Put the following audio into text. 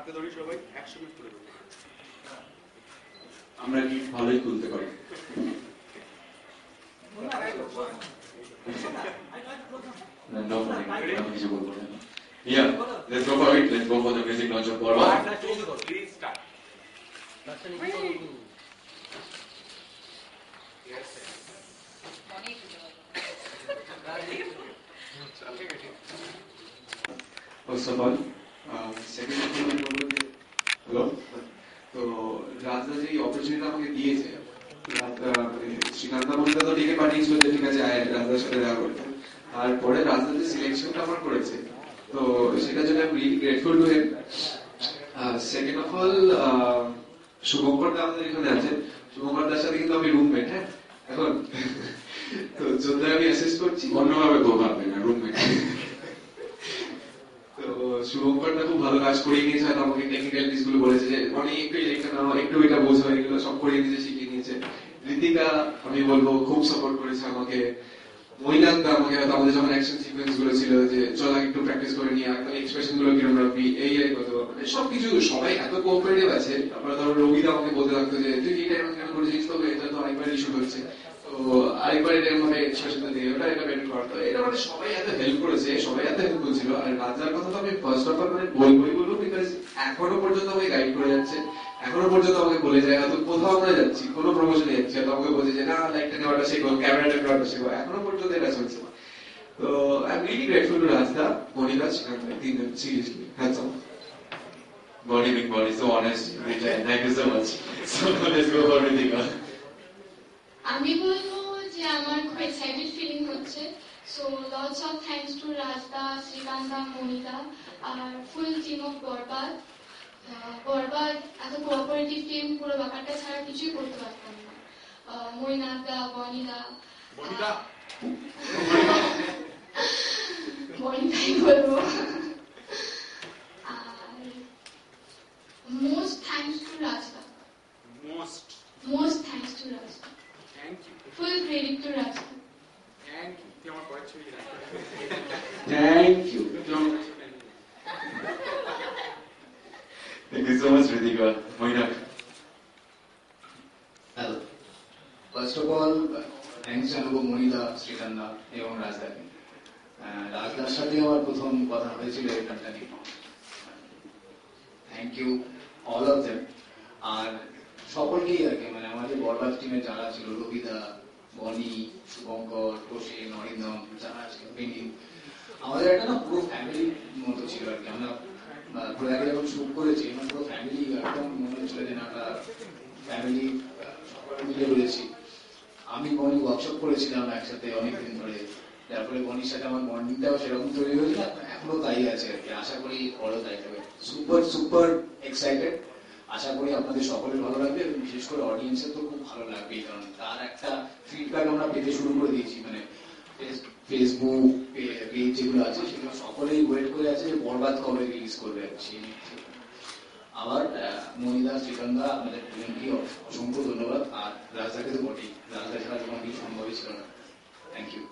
হাতে ধরি সবাই একসঙ্গে তুলে দেবো। আমরা কি ভালোই তুলতে পারি। কিছু বলবো না। Yeah, let's go for it. Let's go for the music launch of Borba. Please start. Yes. First of all, second of all, hello. তো রাজদা যে অপরচুনিটি আমাকে দিয়েছে, শ্রীকান্ত মন্দির তো ডেকে পাঠিয়েছিল যে ঠিক আছে আয় রাজদার সাথে দেখা করতে। তারপরে রাজদা যে সিলেকশনটা আমার করেছে, তো সেটার জন্য আমি really grateful to him. Second of all, Shubhankar দা আমাদের এখানে আছে। শুভঙ্কর দার সাথে কিন্তু আমি রুমমেট, হ্যাঁ এখন তো যদি আমি অ্যাসেস করছি অন্যভাবে তো ভাববে না, রুমমেট। তো শুভঙ্করটা খুব ভালো কাজ করিয়ে নিয়েছে, হয়তো আমাকে টেকনিক্যাল জিনিসগুলো বলেছে যে অনেক একটু লিখে নাও, একটু এটা বোঝো, এগুলো সব করিয়ে নিয়েছে, শিখিয়ে নিয়েছে। ঋতিকা আমি বলবো খুব সাপোর্ট করেছে আমাকে। মহিলাদা আমাকে হয়তো আমাদের যখন অ্যাকশন সিকোয়েন্স গুলো ছিল যে চল একটু প্র্যাকটিস করে নিয়ে একদম এক্সপ্রেশন গুলো কিরম রাখবি, এই কত মানে সবকিছু সবাই এত কোঅপারেটিভ আছে। তারপরে ধরো রবিদা আমাকে বলতে থাকতো যে তুই এটা এরকম কেন করেছিস, তো এটা তো আরেকবার ইস্যু হচ্ছে, তো আরেকবার এটা ভাবে এক্সপ্রেশনটা দিয়ে ওটা এটা বের করতো। এটা মানে সবাই এত হেল্প করেছে, সবাই এত হেল্পফুল ছিল। আর রাজার কথা তো আমি ফার্স্ট অফ অল মানে বলবো বিকজ এখনো পর্যন্ত আমাকে গাইড করে যাচ্ছে, এখনো পর্যন্ত আমাকে বলে যায় হয়তো কোথাও আমরা যাচ্ছি, কোনো প্রমোশনে যাচ্ছি, হয়তো আমাকে বলছে যে না লাইটটা নেওয়াটা শেখো, ক্যামেরাটা নেওয়াটা শেখো, এখনো পর্যন্ত এটা চলছে। তো I am really grateful to রাজদা, মনিকা, শ্রীকান্ত, তিনজন, seriously hats off. Body being body, so honest. Thank you so much. So let's go for Ritika. আমি বলবো যে আমার খুব এক্সাইটেড ফিলিং হচ্ছে। So lots of thanks to রাজদা, শ্রীকান্তা, মনিকা আর full team of Borbaad. Borbaad এত কোঅপারেটিভ টিম, পুরো ব্যাপারটা ছাড়া কিছুই করতে পারতাম না। মৈনাকদা, বনিদা, বনিদাই বলবো। আর মোস্ট থ্যাঙ্কস টু রাজদা, মোস্ট থ্যাঙ্কস টু রাজদা, Thank you. Full credit to রাজদা। Thank you. তুই আমার পয়েন্ট ছড়িয়ে রাখ। Thank you. Thank you so much, Ritika. Moinak. হ্যালো, ফার্স্ট অফ অল থ্যাংকস জানাবো মনিদা, শ্রীকান্তা এবং রাজদাকে। রাজদার সাথে আমার প্রথম কথা হয়েছিল এই গানটা নিয়ে। Thank you all of them. আর সকলকেই আর কি, মানে আমাদের বরবাদ টিমে যারা ছিল, রবিদা, বনি, শুভঙ্কর, প্রসেন, অরিন্দম, যারা ছিল, বেনিন, আমাদের একটা না পুরো ফ্যামিলির মতো ছিল আর কি। আমরা পুরো আগে যখন শুট করেছি আমরা পুরো ফ্যামিলি একদম মনে হচ্ছিল যে না একটা ফ্যামিলি সকলে মিলে রয়েছি। আমি বনি ওয়ার্কশপ করেছিলাম একসাথে অনেকদিন ধরে, তারপরে বনির সাথে আমার বন্ডিংটাও সেরকম তৈরি হয়েছিল, এখনো তাই আছে আর কি। আশা করি বড় তাই হবে। Super super excited. আশা করি আপনাদের সকলের ভালো লাগবে এবং বিশেষ করে অডিয়েন্সের তো খুব ভালো লাগবে, কারণ তার একটা ফিডব্যাক আমরা পেতে শুরু করে দিয়েছি। মানে ফেসবুক পেজ যেগুলো আছে সেগুলো সকলেই ওয়েট করে আছে যে বরবাদ কবে রিলিজ করবে। আবার মনিদা, শ্রীকান্তা, আপনাদের দুজনকে অসংখ্য ধন্যবাদ। আর রাজদাকে তো বটেই, রাজদা ছাড়া কোনো কিছু সম্ভবই ছিল না। Thank you.